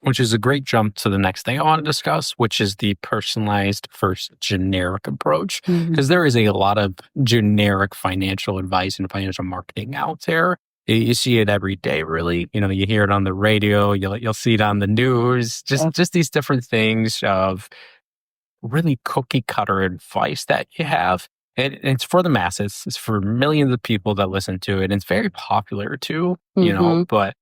Which is a great jump to the next thing I want to discuss, which is the personalized first generic approach. Mhm. Because there is a lot of generic financial advice and financial marketing out there. You see it every day, really. You hear it on the radio, you'll see it on the news, Yep. just these different things of really cookie cutter advice that you have. And it's for the masses. It's for millions of people that listen to it. And it's very popular too, Mhm. but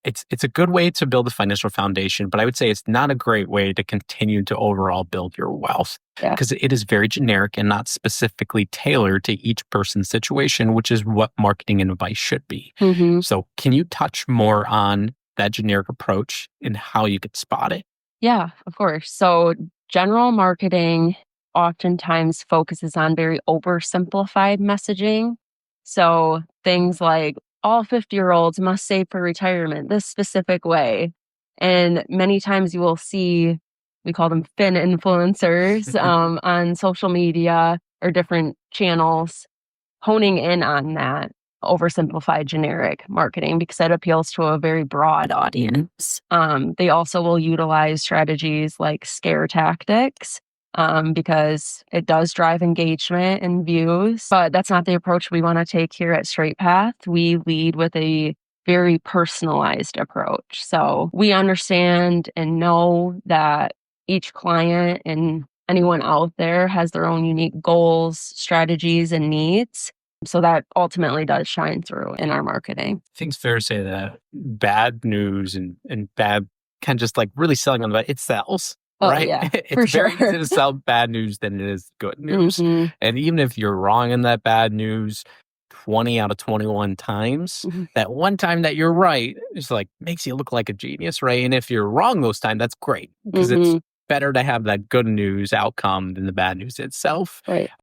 it's a good way to build a financial foundation, but I would say it's not a great way to continue to overall build your wealth Yeah. because it is very generic and not specifically tailored to each person's situation, which is what marketing and advice should be. Mhm. So, can you touch more on that generic approach and how you could spot it? Yeah, of course. So, general marketing oftentimes focuses on very oversimplified messaging. So, things like all 50-year-olds must save for retirement this specific way. And many times you will see, we call them fin influencers on social media or different channels honing in on that oversimplified generic marketing because that appeals to a very broad audience. They also will utilize strategies like scare tactics because it does drive engagement and views. But that's not the approach we want to take here at Straight Path. We lead with a very personalized approach. So we understand and know that each client and anyone out there has their own unique goals, strategies, and needs. So that ultimately does shine through in our marketing. I think it's fair to say that bad news and bad kind of just like really selling on that, it sells, Oh, right? yeah, It's for very easy sure. to sell bad news than it is good news. Mhm, And even if you're wrong in that bad news 20 out of 21 times, mhm, that one time that you're right is like makes you look like a genius, right? And if you're wrong those times, that's great because it's mhm, better to have that good news outcome than the bad news itself. right.